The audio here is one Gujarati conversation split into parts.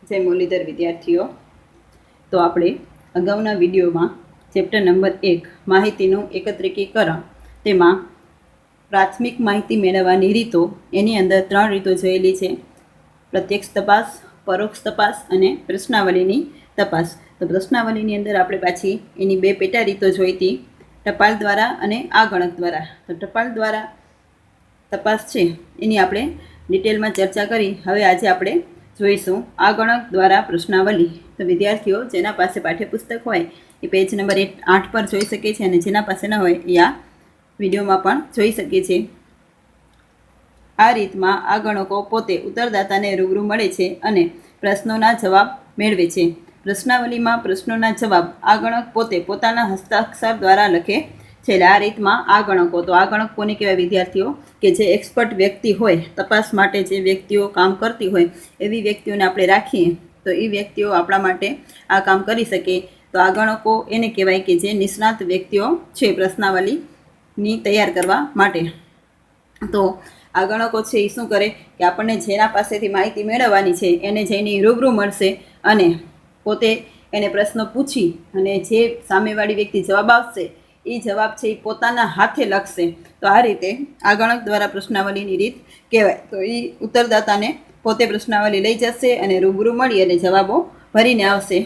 જય મુરલીધર વિદ્યાર્થીઓ, તો આપણે અગાઉના વિડીયોમાં ચેપ્ટર નંબર 1 માહિતીનું એકત્રીકરણ તેમાં પ્રાથમિક માહિતી મેળવવાની રીતો એની અંદર 3 રીતો જોયેલી છે: પ્રત્યક્ષ તપાસ, પરોક્ષ તપાસ અને પ્રશ્નાવલીની તપાસ. તો પ્રશ્નાવલીની અંદર આપણે પાછી એની 2 પેટા રીતો જોઈ હતી, ટપાલ દ્વારા અને આ ગણક દ્વારા. તો ટપાલ દ્વારા તપાસ છે એની આપણે ડિટેલમાં ચર્ચા કરી. હવે આજે આપણે જોઈશું આ ગણક દ્વારા પ્રશ્નાવલી. તો વિદ્યાર્થીઓ જેના પાસે પાઠ્યપુસ્તક હોય એ પેજ નંબર 8 પર જોઈ શકે છે, અને જેના પાસે ન હોય એ આ વિડીયોમાં પણ જોઈ શકે છે. આ રીતમાં આ ગણકો પોતે ઉત્તરદાતાને રૂબરૂ મળે છે અને પ્રશ્નોના જવાબ મેળવે છે. પ્રશ્નાવલીમાં પ્રશ્નોના જવાબ આ ગણક પોતે પોતાના હસ્તાક્ષર દ્વારા લખે છે. આ રીતમાં આ ગણકો, તો આ ગણક કોને કહેવાય વિદ્યાર્થીઓ? કે જે એક્સપર્ટ વ્યક્તિ હોય, તપાસ માટે જે વ્યક્તિઓ કામ કરતી હોય એવી વ્યક્તિઓને આપણે રાખીએ તો એ વ્યક્તિઓ આપણા માટે આ કામ કરી શકે. તો આ ગણકો એને કહેવાય કે જે નિષ્ણાત વ્યક્તિઓ છે પ્રશ્નાવલીની તૈયાર કરવા માટે. તો આ ગણકો છે એ શું કરે કે આપણને જેના પાસેથી માહિતી મેળવવાની છે એને જઈને રૂબરૂ મળશે અને પોતે એને પ્રશ્ન પૂછી અને જે સામેવાળી વ્યક્તિ જવાબ આપશે એ જવાબ છે એ પોતાના હાથે લખશે. તો આ રીતે આ ગણક દ્વારા પ્રશ્નાવલીની રીત કહેવાય. તો એ ઉત્તરદાતાને પોતે પ્રશ્નાવલી લઈ જશે અને રૂબરૂ મળી અને જવાબો ભરીને આવશે.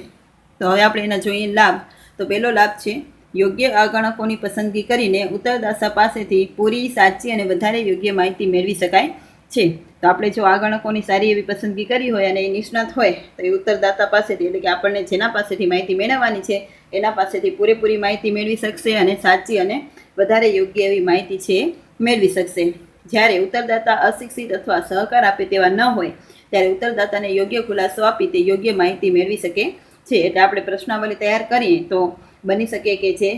તો હવે આપણે એના જોઈએ લાભ. તો પહેલો લાભ છે યોગ્ય આ ગણકોની પસંદગી કરીને ઉત્તરદાતા પાસેથી પૂરી, સાચી અને વધારે યોગ્ય માહિતી મેળવી શકાય છે. તો આપણે જો આ ગણકોની સારી એવી પસંદગી કરી હોય અને એ નિષ્ણાત હોય તો એ ઉત્તરદાતા પાસેથી, એટલે કે આપણને જેના પાસેથી માહિતી મેળવવાની છે એના પાસેથી પૂરેપૂરી માહિતી મેળવી શકશે અને સાચી અને વધારે યોગ્ય એવી માહિતી છે મેળવી શકશે. જ્યારે ઉત્તરદાતા અશિક્ષિત અથવા સહકાર આપે તેવા ન હોય ત્યારે ઉત્તરદાતાને યોગ્ય ખુલાસો આપી તે યોગ્ય માહિતી મેળવી શકે છે. એટલે આપણે પ્રશ્નાવલી તૈયાર કરીએ તો બની શકે કે જે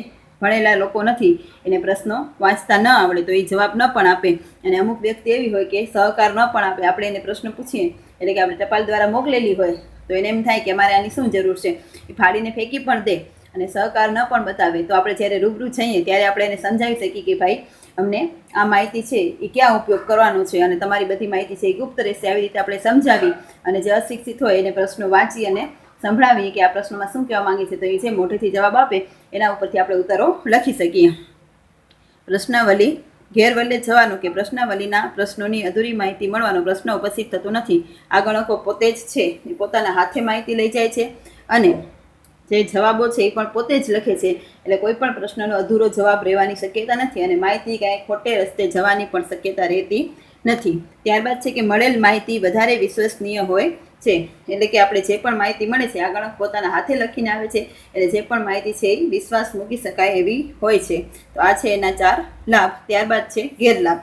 ભણેલા લોકો નથી એને પ્રશ્નો વાંચતા ન આવડે તો એ જવાબ ન પણ આપે, અને અમુક વ્યક્તિ એવી હોય કે સહકાર ન પણ આપે. આપણે એને પ્રશ્ન પૂછીએ એટલે કે આપણે ટપાલ દ્વારા મોકલેલી હોય તો એને એમ થાય કે અમારે આની શું જરૂર છે, એ ફાડીને ફેંકી પણ દે અને સહકાર ન પણ બતાવે. તો આપણે જ્યારે રૂબરૂ જઈએ ત્યારે આપણે એને સમજાવી શકીએ કે ભાઈ અમને આ માહિતી છે એ ક્યાં ઉપયોગ કરવાનો છે અને તમારી બધી માહિતી છે એ ગુપ્ત રહેશે. આવી રીતે આપણે સમજાવી અને જે અશિક્ષિત હોય એને પ્રશ્નો વાંચી અને સંભળાવીએ કે આ પ્રશ્નમાં શું કહેવા માંગે છે, તો એ જે મોઢેથી જવાબ આપે એના ઉપરથી આપણે ઉત્તરો લખી શકીએ. પ્રશ્નાવલી ગેરવલ્લે જવાનું કે પ્રશ્નાવલીના પ્રશ્નોની અધૂરી માહિતી મળવાનો પ્રશ્ન ઉપસ્થિત થતો નથી. આ ગણકો પોતે જ છે એ પોતાના હાથે માહિતી લઈ જાય છે અને જે જવાબો છે એ પણ પોતે જ લખે છે. એટલે કોઈ પણ પ્રશ્નનો અધૂરો જવાબ રહેવાની શક્યતા નથી અને માહિતી કાંઈ ખોટે રસ્તે જવાની પણ શક્યતા રહેતી નથી. ત્યારબાદ છે કે મળેલ માહિતી વધારે વિશ્વસનીય હોય છે. એટલે કે આપણે જે પણ માહિતી મળે છે આ ગણક પોતાના હાથે લખીને આવે છે એટલે જે પણ માહિતી છે એ વિશ્વાસ મૂકી શકાય એવી હોય છે. તો આ છે એના 4 લાભ. ત્યારબાદ છે ગેરલાભ.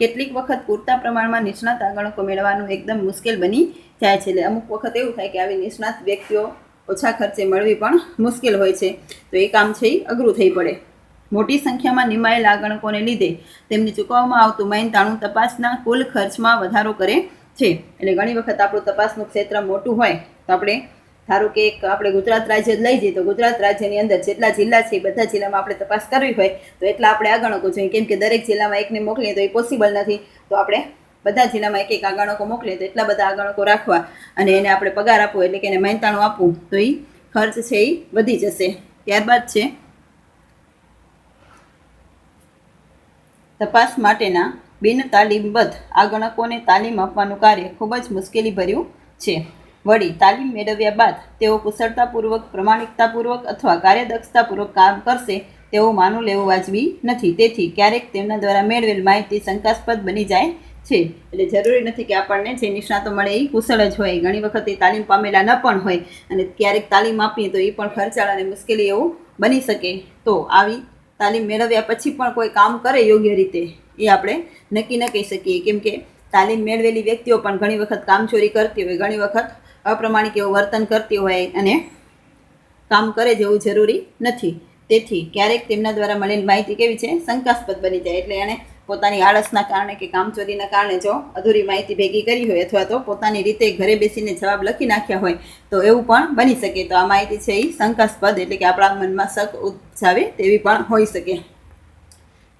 કેટલીક વખત પૂરતા પ્રમાણમાં નિષ્ણાત આ ગણકો મેળવવાનું એકદમ મુશ્કેલ બની જાય છે. એટલે અમુક વખત એવું થાય કે આવી નિષ્ણાત વ્યક્તિઓ ઓછા ખર્ચે મળવી પણ મુશ્કેલ હોય છે, તો એ કામ છે એ અઘરું થઈ પડે. મોટી સંખ્યામાં નિમાયેલ આ ગણકોને લીધે તેમને ચૂકવવામાં આવતું મહેનતાણું તપાસના કુલ ખર્ચમાં વધારો કરે છે. એટલે ઘણી વખત આપણું તપાસનું ક્ષેત્ર મોટું હોય તો આપણે ધારો કે આપણે ગુજરાત રાજ્ય જ લઈ જઈએ તો ગુજરાત રાજ્યની અંદર જેટલા જિલ્લા છે એ બધા જિલ્લામાં આપણે તપાસ કરવી હોય તો એટલા આપણે આ ગણકો જોઈએ. કેમ કે દરેક જિલ્લામાં એકને મોકલીએ તો એ પોસિબલ નથી. તો આપણે બધા જિલ્લામાં એક આ ગણકો મોકલીએ તો એટલા બધા આ ગણકો રાખવા અને એને આપણે પગાર આપવો એટલે કે એને મહેનતાણું આપવું તો એ ખર્ચ છે એ વધી જશે. ત્યારબાદ છે તપાસ માટેના બિન તાલીમબદ્ધ આ ગણકોને તાલીમ આપવાનું કાર્ય ખૂબ જ મુશ્કેલીભર્યું છે. વળી તાલીમ મેળવ્યા બાદ તેઓ કુશળતાપૂર્વક, પ્રમાણિકતાપૂર્વક અથવા કાર્યદક્ષતાપૂર્વક કામ કરશે તેવું માનું લેવું વાજબી નથી. તેથી ક્યારેક તેમના દ્વારા મેળવેલ માહિતી શંકાસ્પદ બની જાય છે. એટલે જરૂરી નથી કે આપણને જે નિષ્ણાતો મળે એ કુશળ જ હોય. ઘણી વખત એ તાલીમ પામેલા ન પણ હોય અને ક્યારેક તાલીમ આપીએ તો એ પણ ખર્ચાળ અને મુશ્કેલી એવું બની શકે. તો આવી તાલીમ મેળવ્યા પછી પણ કોઈ કામ કરે યોગ્ય રીતે એ આપણે નક્કી ન કહી શકીએ. કેમ કે તાલીમ મેળવેલી વ્યક્તિઓ પણ ઘણી વખત કામચોરી કરતી હોય, ઘણી વખત અપ્રમાણિક એવું વર્તન કરતી હોય અને કામ કરે જેવું જરૂરી નથી. તેથી ક્યારેક તેમના દ્વારા મળેલ માહિતી કેવી છે, શંકાસ્પદ બની જાય. એટલે એણે પોતાની આળસના કારણે કે કામચોરીના કારણે જો અધૂરી માહિતી ભેગી કરી હોય અથવા તો પોતાની રીતે ઘરે બેસીને જવાબ લખી નાખ્યા હોય તો એવું પણ બની શકે. તો આ માહિતી છે એ શંકાસ્પદ એટલે કે આપણા મનમાં શક ઉપજાવે તેવી પણ હોઈ શકે.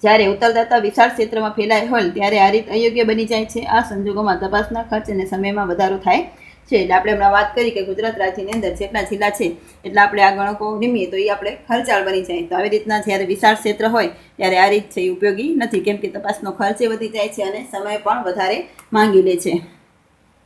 જ્યારે ઉત્તરદાતા વિશાળ ક્ષેત્રમાં ફેલાય હોય ત્યારે આ રીત અયોગ્ય બની જાય છે. આ સંજોગોમાં તપાસના ખર્ચ અને સમયમાં વધારો થાય છે. એટલે આપણે હમણાં વાત કરી કે ગુજરાત રાજ્યની અંદર જેટલા જિલ્લા છે એટલા આપણે આ ગણકો નિમીએ તો એ આપણે ખર્ચાળ બની જાય. તો આવી રીતના જ્યારે વિશાળ ક્ષેત્ર હોય ત્યારે આ રીત છે એ ઉપયોગી નથી, કેમ કે તપાસનો ખર્ચે વધી જાય છે અને સમય પણ વધારે માંગી લે છે.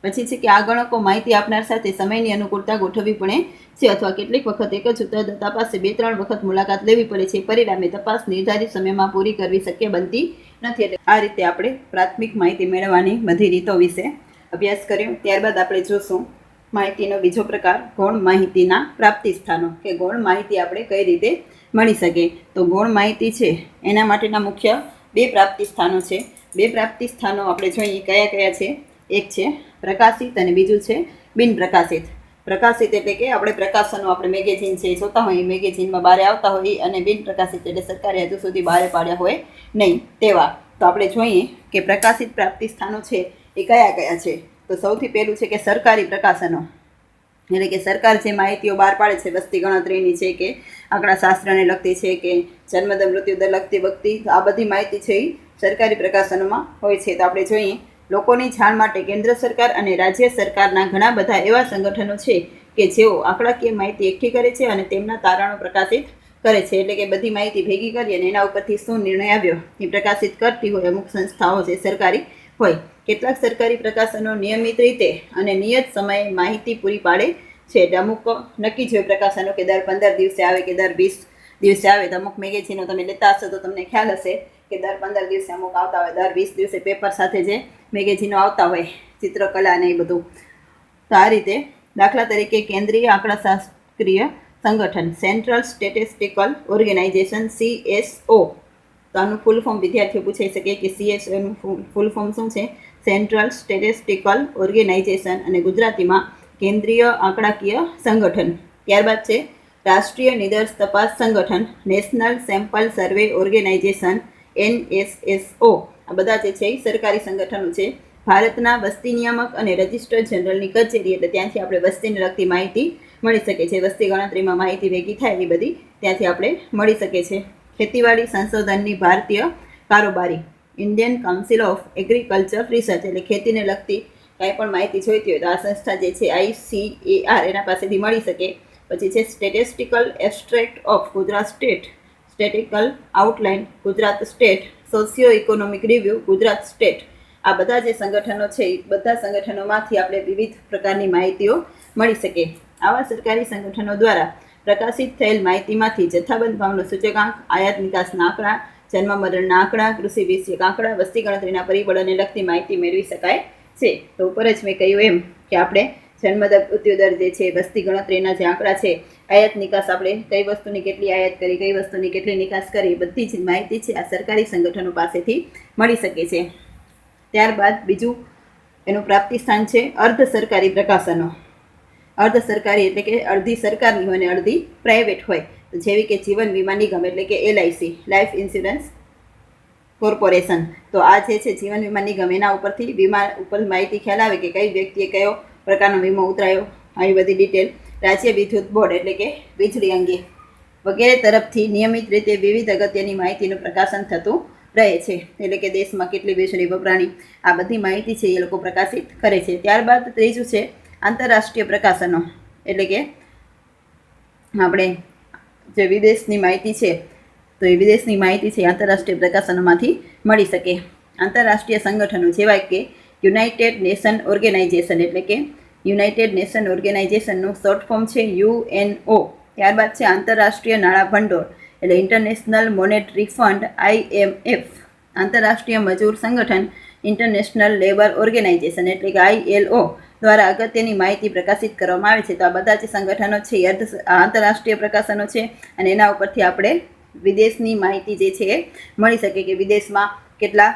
પછી છે કે આ ગણકો માહિતી આપનાર સાથે સમયની અનુકૂળતા ગોઠવવી પડે છે, અથવા કેટલીક વખત એક જ ઉત્તરદાતા પાસે 2-3 વખત મુલાકાત લેવી પડે છે. પરિણામે તપાસ નિર્ધારિત સમયમાં પૂરી કરવી શક્ય બનતી નથી. એટલે આ રીતે આપણે પ્રાથમિક માહિતી મેળવવાની બધી રીતો વિશે અભ્યાસ કર્યો. ત્યારબાદ આપણે જોશું માહિતીનો બીજો પ્રકાર, ગૌણ માહિતીના પ્રાપ્તિ સ્થાનો, કે ગૌણ માહિતી આપણે કઈ રીતે મળી શકે. તો ગૌણ માહિતી છે એના માટેના મુખ્ય 2 પ્રાપ્તિ સ્થાનો છે. 2 પ્રાપ્તિ સ્થાનો આપણે જોઈએ કયા કયા છે. એક છે પ્રકાશિત અને બીજું છે બિન પ્રકાશિત. પ્રકાશિત એટલે કે આપણે પ્રકાશનો, આપણે મેગેઝિન છે જોતા હોય, મેગેઝિનમાં બહાર આવતા હોય, અને બિન પ્રકાશિત એટલે સરકારે હજુ સુધી બહાર પાડ્યા હોય નહીં તેવા. તો આપણે જોઈએ કે પ્રકાશિત પ્રાપ્તિ સ્થાનો છે એ કયા કયા છે. તો સૌથી પહેલું છે કે સરકારી પ્રકાશનો, એટલે કે સરકાર જે માહિતીઓ બહાર પાડે છે, વસ્તી ગણતરીની છે કે આંકડાશાસ્ત્રને લગતી છે કે જન્મદર મૃત્યુદર લગતી આ બધી માહિતી છે એ સરકારી પ્રકાશનોમાં હોય છે. તો આપણે જોઈએ લોકોની જાણ માટે કેન્દ્ર સરકાર અને રાજ્ય સરકારના ઘણા બધા એવા સંગઠનો છે કે જેઓ આંકડાકીય માહિતી એકઠી કરે છે અને તેમના તારણો પ્રકાશિત કરે છે. એટલે કે બધી માહિતી ભેગી કરી અને એના ઉપરથી શું નિર્ણય આવ્યો એ પ્રકાશિત કરતી હોય અમુક સંસ્થાઓ છે સરકારી હોય. કેટલાક સરકારી પ્રકાશનો નિયમિત રીતે અને નિયત સમયે માહિતી પૂરી પાડે છે. એટલે અમુક નક્કી જ હોય પ્રકાશનો કે દર 15 દિવસે આવે કે દર 20 દિવસે આવે. તો અમુક મેગેઝિનો તમે લેતા હશો તો તમને ખ્યાલ હશે કે દર 15 દિવસે અમુક આવતા હોય, દર 20 દિવસે પેપર સાથે જે મેગેઝિનો આવતા હોય, ચિત્રકલા ને એ બધું. તો આ રીતે દાખલા તરીકે કેન્દ્રીય આંકડાશાસ્ત્રીય સંગઠન, સેન્ટ્રલ સ્ટેટિસ્ટિકલ ઓર્ગેનાઇઝેશન, CSO. તો આનું ફૂલ ફોર્મ વિદ્યાર્થીઓ પૂછાઈ શકે કે CSO નું ફૂલ ફોર્મ શું છે? સેન્ટ્રલ સ્ટેટિસ્ટિકલ ઓર્ગેનાઇઝેશન, અને ગુજરાતીમાં કેન્દ્રીય આંકડાકીય સંગઠન. ત્યારબાદ છે રાષ્ટ્રીય નિદર્શ તપાસ સંગઠન, નેશનલ સેમ્પલ સર્વે ઓર્ગેનાઇઝેશન, NSSO. આ બધા જે છે એ સરકારી સંગઠનો છે. ભારતના વસ્તી નિયામક અને રજિસ્ટ્રાર જનરલની કચેરી, એટલે ત્યાંથી આપણે વસ્તીને લગતી માહિતી મળી શકે છે. વસ્તી ગણતરીમાં માહિતી ભેગી થાય એ બધી ત્યાંથી આપણે મળી શકે છે. ખેતીવાડી સંશોધનની ભારતીય કારોબારી, Indian council of agriculture research, એટલે ખેતીને લગતી કાંઈ પણ માહિતી જોઈતી હોય તો આ સંસ્થા જે છે ICAR એના પાસેથી મળી શકે. પછી છે statistical abstract of Gujarat state, statical outline Gujarat state, socio economic review Gujarat state. આ બધા જે સંગઠનો છે એ બધા સંગઠનોમાંથી આપણે વિવિધ પ્રકારની માહિતીઓ મળી શકે. આવા સરકારી સંગઠનો દ્વારા પ્રકાશિત થયેલ માહિતીમાંથી જથ્થાબંધ ભાવનો સૂચકાંક, આયાત નિકાસના આંકડા, જન્મ મરણના આંકડા, કૃષિ વિષયક આંકડા, વસ્તી ગણતરીના પરિબળોને લગતી માહિતી મેળવી શકાય છે. તો ઉપર જ મેં કહ્યું એમ કે આપણે જન્મદર મૃત્યુદર જે છે, વસ્તી ગણતરીના જે આંકડા છે, આયાત નિકાસ, આપણે કઈ વસ્તુની કેટલી આયાત કરી, કઈ વસ્તુની કેટલી નિકાસ કરી, બધી જ માહિતી છે આ સરકારી સંગઠનો પાસેથી મળી શકે છે. ત્યારબાદ બીજું એનું પ્રાપ્તિ સ્થાન છે અર્ધ સરકારી પ્રકાશનો. અર્ધ સરકારી એટલે કે અડધી સરકારની હોય અને અડધી પ્રાઇવેટ હોય. જેવી કે જીવન વીમા નિગમ એટલે કે LIC, લાઈફ ઇન્સ્યોરન્સ કોર્પોરેશન. તો આ જે છે જીવન વીમા નિગમ, એના ઉપરથી વીમા ઉપર માહિતી ખ્યાલ આવે કે કઈ વ્યક્તિએ કયો પ્રકારનો વીમો ઉતરાયો, આવી બધી ડિટેલ. રાજ્ય વિદ્યુત બોર્ડ એટલે કે વીજળી અંગે વગેરે તરફથી નિયમિત રીતે વિવિધ અગત્યની માહિતીનું પ્રકાશન થતું રહે છે. એટલે કે દેશમાં કેટલી વીજળી વપરાણી, આ બધી માહિતી છે એ લોકો પ્રકાશિત કરે છે. ત્યારબાદ ત્રીજું છે આંતરરાષ્ટ્રીય પ્રકાશનો, એટલે કે આપણે જે વિદેશની માહિતી છે તો એ વિદેશની માહિતી છે આંતરરાષ્ટ્રીય પ્રકાશનોમાંથી મળી શકે. આંતરરાષ્ટ્રીય સંગઠનો જેવા કે યુનાઇટેડ નેશન ઓર્ગેનાઇઝેશન, એટલે કે યુનાઇટેડ નેશન ઓર્ગેનાઇઝેશનનું શોર્ટ ફોર્મ છે UNO. ત્યારબાદ છે આંતરરાષ્ટ્રીય નાણાં ભંડોળ, એટલે ઇન્ટરનેશનલ મોનેટરી ફંડ IMF. આંતરરાષ્ટ્રીય મજૂર સંગઠન, ઇન્ટરનેશનલ લેબર ઓર્ગેનાઇઝેશન, એટલે કે ILO દ્વારા અગત્યની માહિતી પ્રકાશિત કરવામાં આવે છે. તો આ બધા જે સંગઠનો છે એ આંતરરાષ્ટ્રીય પ્રકાશનો છે, અને એના ઉપરથી આપણે વિદેશની માહિતી જે છે એ મળી શકે કે વિદેશમાં કેટલા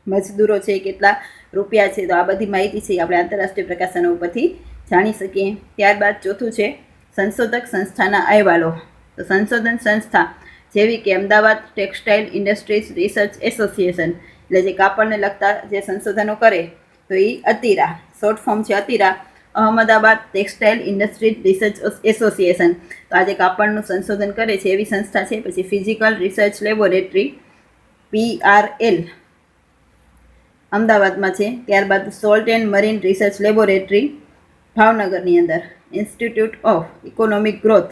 મજદૂરો છે, કેટલા રૂપિયા છે. તો આ બધી માહિતી છે આપણે આંતરરાષ્ટ્રીય પ્રકાશનો ઉપરથી જાણી શકીએ. ત્યારબાદ ચોથું છે સંશોધક સંસ્થાના અહેવાલો. તો સંશોધન સંસ્થા જેવી કે Ahmedabad textile industries research association, એટલે જે કાપડને લગતા જે સંશોધનો કરે તો એ અતીરા, શોર્ટ ફોર્મ છે ATIRA. Ahmedabad textile industries research association, તો આ જે કાપડનું સંશોધન કરે છે એવી સંસ્થા છે. પછી ફિઝિકલ રિસર્ચ લેબોરેટરી PRL અમદાવાદમાં છે. ત્યારબાદ salt and marine research laboratory ભાવનગરની અંદર ઇન્સ્ટિટ્યૂટ ઓફ ઇકોનોમિક ગ્રોથ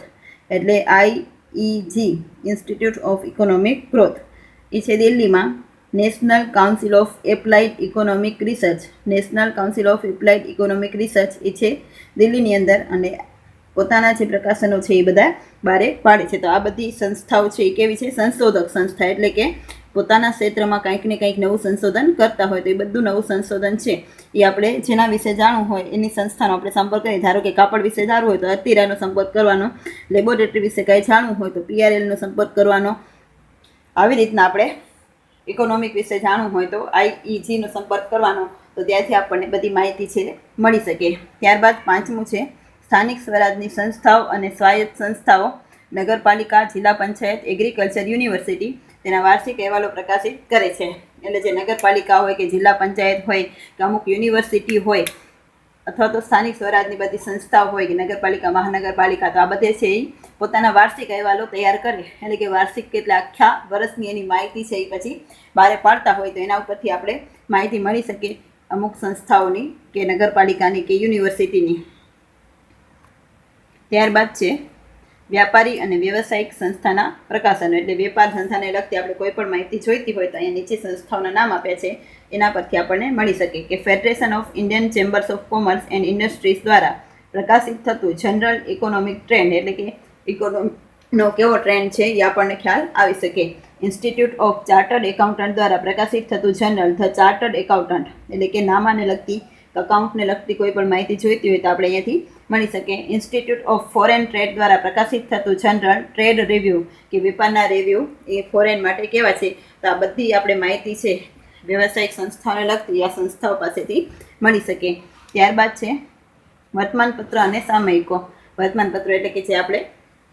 એટલે IEG institute of economic growth એ છે દિલ્હીમાં. National council of applied economic research national council of applied economic research એ છે દિલ્હીની અંદર, અને પોતાના જે પ્રકાશનો છે એ બધા બારે પાડે છે. તો આ બધી સંસ્થાઓ છે એ કેવી છે? સંશોધક સંસ્થા, એટલે કે પોતાના ક્ષેત્રમાં કંઈક ને કંઈક નવું સંશોધન કરતા હોય. તો એ બધું નવું સંશોધન છે એ આપણે જેના વિશે જાણવું હોય એની સંસ્થાનો આપણે સંપર્ક કરીએ. ધારો કે કાપડ વિશે જાણવું હોય તો અતિરાનો સંપર્ક કરવાનો, લેબોરેટરી વિશે કંઈ જાણવું હોય તો PRLનો સંપર્ક કરવાનો. આવી રીતના આપણે ઇકોનોમિક વિશે જાણવું હોય તો IEGનો સંપર્ક કરવાનો. તો ત્યાંથી આપણને બધી માહિતી છે મળી શકે. ત્યારબાદ પાંચમું છે સ્થાનિક સ્વરાજની સંસ્થાઓ અને સ્વાયત્ત સંસ્થાઓ, નગરપાલિકા, જિલ્લા પંચાયત, એગ્રીકલ્ચર યુનિવર્સિટી તેના વાર્ષિક અહેવાલો પ્રકાશિત કરે છે. એટલે જે નગરપાલિકા હોય કે જિલ્લા પંચાયત હોય કે અમુક યુનિવર્સિટી હોય અથવા તો સ્થાનિક સ્વરાજની બધી સંસ્થાઓ હોય કે નગરપાલિકા, મહાનગરપાલિકા, તો આ બધે છે એ પોતાના વાર્ષિક અહેવાલો તૈયાર કરે. એટલે કે વાર્ષિક એટલે આખા વર્ષની એની માહિતી છે એ પછી બહાર પાડતા હોય. તો એના ઉપરથી આપણે માહિતી મળી શકે અમુક સંસ્થાઓની કે નગરપાલિકાની કે યુનિવર્સિટીની. ત્યારબાદ છે વ્યાપારી અને વ્યવસાયિક સંસ્થાના પ્રકાશનો. એટલે વેપાર સંસ્થાને લગતી આપણે કોઈ પણ માહિતી જોઈતી હોય તો અહીંયા નીચે સંસ્થાઓના નામ આપ્યા છે, એના પરથી આપણને મળી શકે. કે federation of Indian chambers of commerce and industries દ્વારા પ્રકાશિત થતું જનરલ ઇકોનોમિક ટ્રેન્ડ, એટલે કે ઇકોનોમીનો કેવો ટ્રેન્ડ છે એ આપણને ખ્યાલ આવી શકે. ઇન્સ્ટિટ્યૂટ ઓફ ચાર્ટર્ડ એકાઉન્ટન્ટ દ્વારા પ્રકાશિત થતું જર્નલ ધ ચાર્ટર્ડ એકાઉન્ટન્ટ, એટલે કે નામાને લગતી અકાઉન્ટને લગતી કોઈ પણ માહિતી જોઈતી હોય તો આપણે અહીંયાથી મળી શકે. ઇન્સ્ટિટ્યૂટ ઓફ ફોરેન ટ્રેડ દ્વારા પ્રકાશિત થતું જનરલ ટ્રેડ રિવ્યૂ, કે વેપારના રિવ્યૂ એ ફોરેન માટે કેવા છે. તો આ બધી આપણે માહિતી છે વ્યવસાયિક સંસ્થાઓને લગતી આ સંસ્થાઓ પાસેથી મળી શકે. ત્યારબાદ છે વર્તમાનપત્ર અને સામયિકો. વર્તમાનપત્ર એટલે કે જે આપણે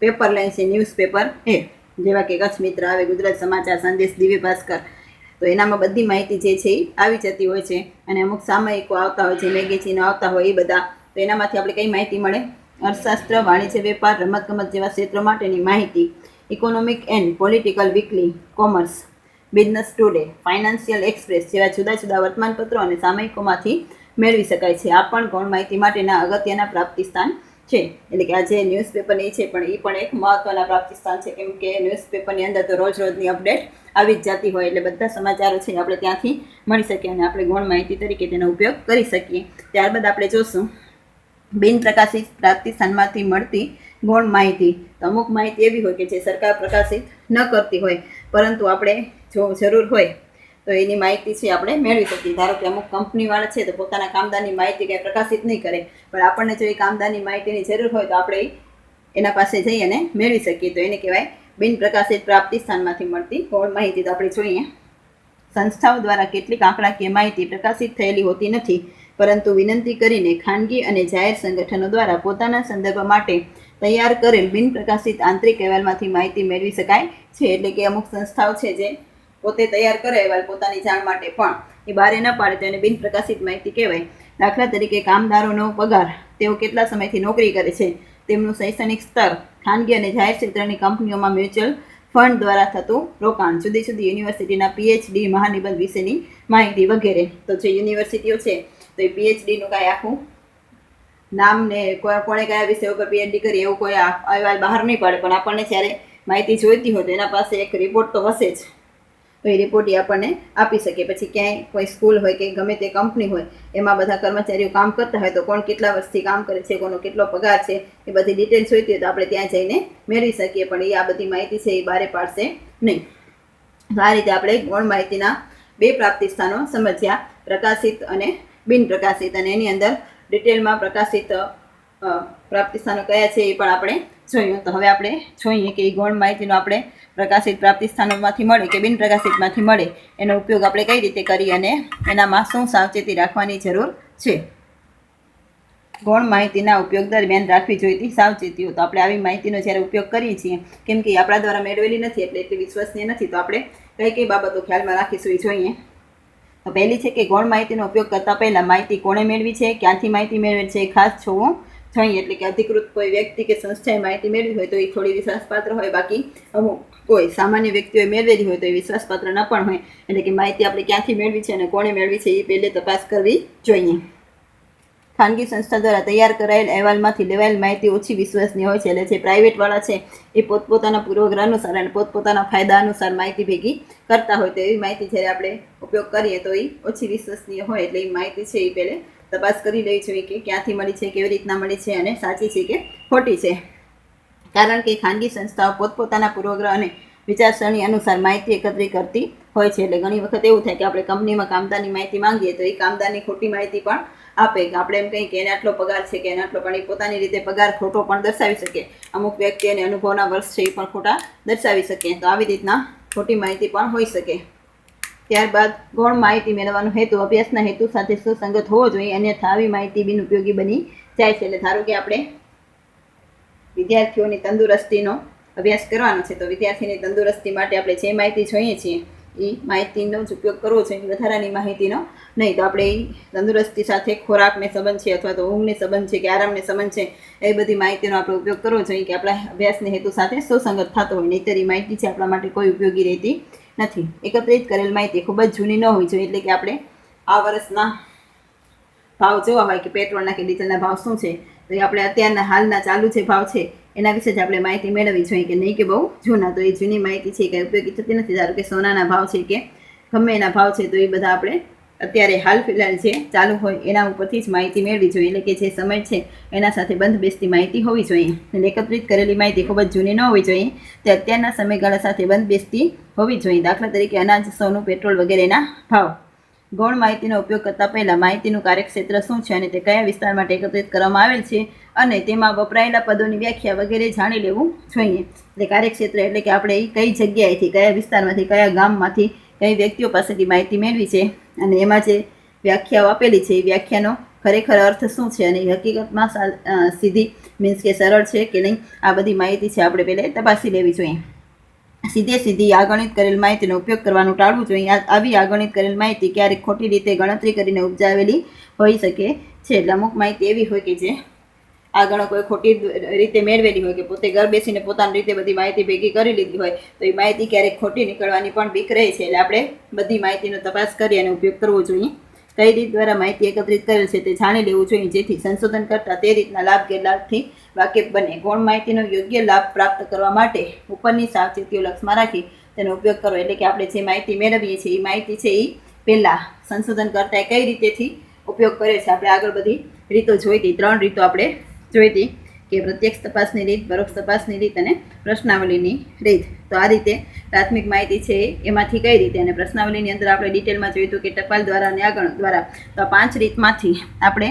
પેપર લાઈન છે, ન્યૂઝપેપર એ જેવા કે કચ્છ મિત્ર આવે, ગુજરાત સમાચાર, સંદેશ, દિવ્ય ભાસ્કર, તો એનામાં બધી માહિતી જે છે એ આવી જતી હોય છે. અને અમુક સામયિકો આવતા હોય છે, મેગેઝીનો આવતા હોય એ બધા. તો એનામાંથી આપણે કઈ માહિતી મળે? અર્થશાસ્ત્ર, વાણિજ્ય, વેપાર, રમતગમત જેવા ક્ષેત્રો માટેની માહિતી. Economic and political weekly, commerce, business today, financial express જેવા જુદા જુદા વર્તમાનપત્રો અને સામયિકોમાંથી મેળવી શકાય છે. આ પણ ગૌણ માહિતી માટેના અગત્યના પ્રાપ્તિ સ્થાન છે. એટલે કે આ જે ન્યૂઝપેપર એ છે પણ એ પણ એક મહત્વના પ્રાપ્તિ સ્થાન છે, કેમ કે ન્યૂઝપેપરની અંદર તો રોજ રોજની અપડેટ આવી જ જતી હોય. એટલે બધા સમાચારો છે આપણે ત્યાંથી મળી શકીએ અને આપણે ગૌણ માહિતી તરીકે તેનો ઉપયોગ કરી શકીએ. ત્યારબાદ આપણે જોશું બિન પ્રકાશિત પ્રાપ્તિ સ્થાનમાંથી મળતી ગૌણ માહિતી. તો અમુક માહિતી એવી હોય કે જે સરકાર પ્રકાશિત ન કરતી હોય, પરંતુ આપણે જો જરૂર હોય તો એની માહિતી છે આપણે મેળવી શકીએ. ધારો કે અમુક કંપનીવાળા છે તો પોતાના કામદારની માહિતી કંઈ પ્રકાશિત નહીં કરે, પણ આપણને જો એ કામદારની માહિતીની જરૂર હોય તો આપણે એના પાસે જઈ અને મેળવી શકીએ. તો એને કહેવાય બિન પ્રકાશિત પ્રાપ્તિ સ્થાનમાંથી મળતી ગૌણ માહિતી. તો આપણે જોઈએ સંસ્થાઓ દ્વારા કેટલીક આંકડાકીય માહિતી પ્રકાશિત થયેલી હોતી નથી, પરંતુ વિનંતી કરીને ખાનગી અને જાહેર સંગઠનો દ્વારા પોતાના સંદર્ભ માટે તૈયાર કરેલ બિન પ્રકાશિત આંતરિક અહેવાલમાંથી માહિતી મેળવી શકાય છે. એટલે કે અમુક સંસ્થાઓ છે જે પોતે તૈયાર કરે અહેવાલ પોતાની જાણ માટે, પણ એ બહાર ન પાડે તો એને બિન પ્રકાશિત માહિતી કહેવાય. દાખલા તરીકે કામદારોનો પગાર, તેઓ કેટલા સમયથી નોકરી કરે છે, તેમનું શૈક્ષણિક સ્તર, ખાનગી અને જાહેર ક્ષેત્રની કંપનીઓમાં મ્યુચ્યુઅલ ફંડ દ્વારા થતું રોકાણ, જુદી જુદી યુનિવર્સિટીના PhD મહાનિબંધ વિશેની માહિતી વગેરે. તો જે યુનિવર્સિટીઓ છે તો એ PhDનું કાંઈ આખું નામ ને કોણે કયા વિષય ઉપર PhD કરી એવું કોઈ અહેવાલ બહાર નહીં પાડે, પણ આપણને જ્યારે માહિતી જોઈતી હોય તો એના પાસે એક રિપોર્ટ તો હશે જ. તો એ રિપોર્ટ એ આપણને આપી શકે. પછી ક્યાંય કોઈ સ્કૂલ હોય કે ગમે તે કંપની હોય એમાં બધા કર્મચારીઓ કામ કરતા હોય તો કોણ કેટલા વર્ષથી કામ કરે છે, કોનો કેટલો પગાર છે, એ બધી ડિટેલ જોઈતી હોય તો આપણે ત્યાં જઈને મેળવી શકીએ. પણ એ આ બધી માહિતી છે એ બહાર પાડશે નહીં. આ રીતે આપણે ગૌણ માહિતીના બે પ્રાપ્તિ સ્થાનો સમજ્યા, પ્રકાશિત અને બિન પ્રકાશિત. અને એની અંદર ડિટેલમાં પ્રકાશિત પ્રાપ્તિ સ્થાનો કયા છે એ પણ આપણે જોયું. તો હવે આપણે જોઈએ કે એ ગૌણ માહિતીનો આપણે પ્રકાશિત પ્રાપ્તિ સ્થાનોમાંથી મળે કે બિન પ્રકાશિતમાંથી મળે એનો ઉપયોગ આપણે કઈ રીતે કરીએ અને એનામાં શું સાવચેતી રાખવાની જરૂર છે. ગૌણ માહિતીના ઉપયોગ દરમિયાન રાખવી જોઈતી સાવચેતીઓ. તો આપણે આવી માહિતીનો જ્યારે ઉપયોગ કરીએ છીએ, કેમ કે આપણા દ્વારા મેળવેલી નથી એટલે એટલી વિશ્વસનીય નથી, તો આપણે કઈ કઈ બાબતો ખ્યાલમાં રાખીશું એ જોઈએ. તો પહેલી છે કે ગૌણ માહિતીનો ઉપયોગ કરતા પહેલા માહિતી કોણે મેળવી છે, ક્યાંથી માહિતી મેળવેલ છે એ ખાસ જોવું જોઈએ. એટલે કે અધિકૃત કોઈ વ્યક્તિ કે સંસ્થાએ માહિતી મેળવી હોય તો એ થોડી વિશ્વાસપાત્ર હોય, બાકી અમુક કોઈ સામાન્ય વ્યક્તિઓએ મેળવેલી હોય તો એ વિશ્વાસપાત્ર ન પણ હોય. એટલે કે માહિતી આપણે ક્યાંથી મેળવી છે અને કોણે મેળવી છે એ પહેલે તપાસ કરવી જોઈએ. ખાનગી સંસ્થા દ્વારા તૈયાર કરાયેલ અહેવાલમાંથી લેવાયેલ માહિતી ઓછી વિશ્વસનીય હોય છે. એટલે જે પ્રાઇવેટવાળા છે એ પોતપોતાના પૂર્વગ્રહ અનુસાર અને પોતપોતાના ફાયદા અનુસાર માહિતી ભેગી કરતા હોય તો એવી માહિતી જ્યારે આપણે ઉપયોગ કરીએ તો એ ઓછી વિશ્વસનીય હોય. એટલે એ માહિતી છે એ પહેલે તપાસ કરી લેવી જોઈએ કે ક્યાંથી મળી છે, કેવી રીતના મળી છે અને સાચી છે કે ખોટી છે. કારણ કે ખાનગી સંસ્થાઓ પોતપોતાના પૂર્વગ્રહ અને વિચારસરણી અનુસાર માહિતી એકત્રિત કરતી હોય છે. એટલે ઘણી વખત એવું થાય કે આપણે કંપનીમાં કામદારની માહિતી માંગીએ તો એ કામદારની ખોટી માહિતી પણ આપે કે આપણે એમ કહીએ કે એને આટલો પગાર છે કે એને આટલો, પણ એ પોતાની રીતે પગાર ખોટો પણ દર્શાવી શકે. અમુક વ્યક્તિ અને અનુભવના વર્ષ છે એ પણ ખોટા દર્શાવી શકે. તો આવી રીતના ખોટી માહિતી પણ હોઈ શકે. ત્યારબાદ ગૌણ માહિતી મેળવવાનો હેતુ અભ્યાસના હેતુ સાથે સુસંગત હોવો જોઈએ, અન્યથા આવી માહિતી બિનઉપયોગી બની જાય છે. એટલે ધારો કે આપણે વિદ્યાર્થીઓની તંદુરસ્તીનો અભ્યાસ કરવાનો છે તો વિદ્યાર્થીની તંદુરસ્તી માટે આપણે જે માહિતી જોઈએ છીએ એ માહિતીનો જ ઉપયોગ કરવો જોઈએ, વધારાની માહિતીનો નહીં. તો આપણે એ તંદુરસ્તી સાથે ખોરાકને સંબંધ છે અથવા તો ઊંઘને સંબંધ છે કે આરામને સંબંધ છે એ બધી માહિતીનો આપણે ઉપયોગ કરવો જોઈએ કે આપણા અભ્યાસને હેતુ સાથે સુસંગત થતો હોય. નહીંતર એ માહિતી છે આપણા માટે કોઈ ઉપયોગી રહેતી નથી. એકત્રિત કરેલ માહિતી ખૂબ જ જૂની ન હોવી જોઈએ. એટલે કે આપણે આ વર્ષના ભાવ જોવા હોય કે પેટ્રોલના કે ડીઝલના ભાવ શું છે તો એ આપણે અત્યારના હાલના ચાલુ જે ભાવ છે એના વિશે જ આપણે માહિતી મેળવવી જોઈએ કે નહીં કે બહુ જૂના. તો એ જૂની માહિતી છે કંઈ ઉપયોગી થતી નથી. ધારો કે સોનાના ભાવ છે કે ગમે એના ભાવ છે તો એ બધા આપણે અત્યારે હાલ ફિલહાલ જે ચાલુ હોય એના ઉપરથી જ માહિતી મેળવી જોઈએ. એટલે કે જે સમય છે એના સાથે બંધ બેસતી માહિતી હોવી જોઈએ. એટલે એકત્રિત કરેલી માહિતી ખૂબ જ જૂની ન હોવી જોઈએ, તે અત્યારના સમયગાળા સાથે બંધ બેસતી હોવી જોઈએ. દાખલા તરીકે અનાજ, સોનું, પેટ્રોલ વગેરેના ભાવ. ગૌણ માહિતીનો ઉપયોગ કરતા પહેલા માહિતીનું કાર્યક્ષેત્ર શું છે અને તે કયા વિસ્તાર માટે એકત્રિત કરવામાં આવેલ છે અને તેમાં વપરાયેલા પદોની વ્યાખ્યા વગેરે જાણી લેવું જોઈએ. એટલે કાર્યક્ષેત્ર એટલે કે આપણે કઈ જગ્યાએથી, કયા વિસ્તારમાંથી, કયા ગામમાંથી, કઈ વ્યક્તિઓ પાસેથી માહિતી મેળવી છે અને એમાં જે વ્યાખ્યાઓ આપેલી છે એ વ્યાખ્યાનો ખરેખર અર્થ શું છે અને હકીકતમાં સીધી મીન્સ કે સરળ છે કે નહીં, આ બધી માહિતી છે આપણે પહેલાં તપાસી લેવી જોઈએ. સીધી આગણિત કરેલ માહિતીનો ઉપયોગ કરવાનું ટાળવું જોઈએ. આવી આગણિત કરેલ માહિતી ક્યારેક ખોટી રીતે ગણતરી કરીને ઉપજાવેલી હોઈ શકે છે. એટલે અમુક માહિતી એવી હોય કે જે આગળ કોઈ ખોટી રીતે મેળવેલી હોય કે પોતે ઘર બેસીને પોતાની રીતે બધી માહિતી ભેગી કરી લીધી હોય તો એ માહિતી ક્યારેક ખોટી નીકળવાની પણ બીક રહે છે. એટલે આપણે બધી માહિતીનો તપાસ કરી અને ઉપયોગ કરવો જોઈએ. કઈ રીત દ્વારા માહિતી એકત્રિત કરેલ છે તે જાણી લેવું જોઈએ, જેથી સંશોધન કરતા તે રીતના લાભ ગેરલાભથી વાકેફ બને. ગૌણ માહિતીનો યોગ્ય લાભ પ્રાપ્ત કરવા માટે ઉપરની સાવચેતીઓ લક્ષમાં રાખી તેનો ઉપયોગ કરવો. એટલે કે આપણે જે માહિતી મેળવીએ છીએ એ માહિતી છે એ પહેલાં સંશોધન કરતા કઈ રીતેથી ઉપયોગ કરે છે. આપણે આગળ બધી રીતો જોઈ હતી, 3 રીતો આપણે જોઈ હતી કે પ્રત્યક્ષ તપાસની રીત, પરોક્ષ તપાસની રીત અને પ્રશ્નાવલીની રીત. તો આ રીતે પ્રાથમિક માહિતી છે એમાંથી કઈ રીતે, અને પ્રશ્નાવલીની અંદર આપણે ડિટેલમાં જોયું હતું કે ટપાલ દ્વારા અને આગળ દ્વારા. તો આ 5 રીતમાંથી આપણે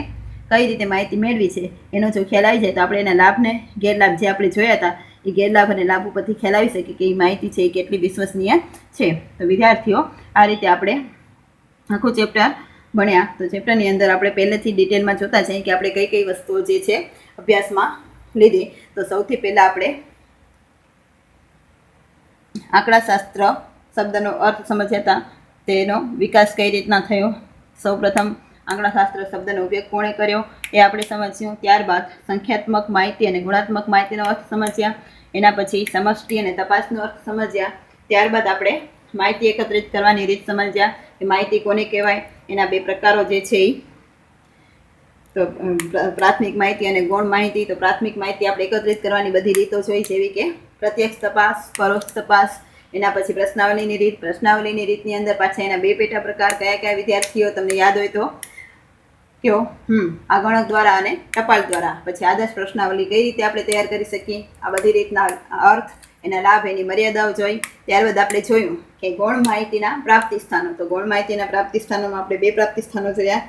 કઈ રીતે માહિતી મેળવી છે એનો જો ખ્યાલ આવી જાય તો આપણે એના લાભને ગેરલાભ જે આપણે જોયા હતા એ ગેરલાભ અને લાભ ઉપરથી ખ્યાલ આવી શકે કે એ માહિતી છે એ કેટલી વિશ્વસનીય છે. તો વિદ્યાર્થીઓ આ રીતે આપણે આખું ચેપ્ટર ભણ્યા. તો ચેપ્ટરની અંદર આપણે પહેલેથી ડિટેલમાં જોતા જઈએ કે આપણે કઈ કઈ વસ્તુઓ જે છે અભ્યાસમાં લીધી. તો સૌથી પહેલાં આપણે આંકડાશાસ્ત્ર શબ્દનો અર્થ સમજ્યા હતા, તેનો વિકાસ કઈ રીતના થયો, સૌપ્રથમ આંકડાશાસ્ત્ર શબ્દનો ઉપયોગ કોણે કર્યો એ આપણે સમજ્યું. ત્યારબાદ સંખ્યાત્મક માહિતી અને ગુણાત્મક માહિતીનો અર્થ સમજ્યા. એના પછી સમષ્ટિ અને તપાસનો અર્થ સમજ્યા. ત્યારબાદ આપણે માહિતી એકત્રિત કરવાની રીત સમજ્યા કે માહિતી કોને કહેવાય, એના 2 પ્રકારો જે છે એ તો પ્રાથમિક માહિતી અને ગૌણ માહિતી. તો પ્રાથમિક માહિતી આપણે એકત્રિત કરવાની બધી રીતો જોઈ, જેવી કે પ્રત્યક્ષ તપાસ, પરોક્ષ તપાસ, એના પછી પ્રશ્નાવલીની રીત. પ્રશ્નાવલીની રીતની અંદર પાછા એના 2 પેટા પ્રકાર કયા કયા વિદ્યાર્થીઓ તમને યાદ હોય તો કયો? આગણક દ્વારા અને ટપાલ દ્વારા. પછી આદર્શ પ્રશ્નાવલી કઈ રીતે આપણે તૈયાર કરી શકીએ, આ બધી રીતના અર્થ, એના લાભ, એની મર્યાદાઓ જોઈ. ત્યારબાદ આપણે જોયું કે ગૌણ માહિતીના પ્રાપ્તિ સ્થાનો. તો ગૌણ માહિતીના પ્રાપ્તિ સ્થાનોમાં આપણે 2 પ્રાપ્તિ સ્થાનો જોયા,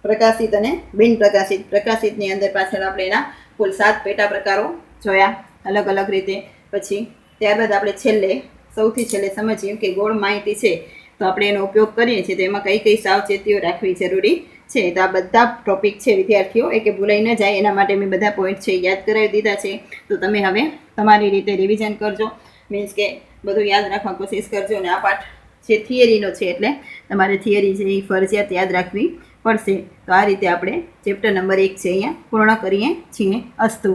પ્રકાશિત અને બિન પ્રકાશિત. પ્રકાશિતની અંદર પાછળ આપણે એના કુલ 7 પેટા પ્રકારો જોયા અલગ અલગ રીતે. પછી ત્યારબાદ આપણે સૌથી છેલ્લે સમજીએ કે ગૌણ માહિતી છે તો આપણે એનો ઉપયોગ કરીએ છીએ તો એમાં કઈ કઈ સાવચેતીઓ રાખવી જરૂરી છે. તો આ બધા ટોપિક છે વિદ્યાર્થીઓ એ કે ભૂલાઈ ન જાય એના માટે મેં બધા પોઈન્ટ છે યાદ કરાવી દીધા છે. તો તમે હવે તમારી રીતે રિવિઝન કરજો, મીન્સ કે બધું યાદ રાખવા કોશિશ કરજો. અને આ પાઠ જે થિયરીનો છે એટલે તમારે થિયરી છે એ ફરજિયાત યાદ રાખવી પડશે. તો આ રીતે આપણે ચેપ્ટર નંબર 1 છે અહીંયા પૂર્ણ કરીએ છીએ. અસ્તુ.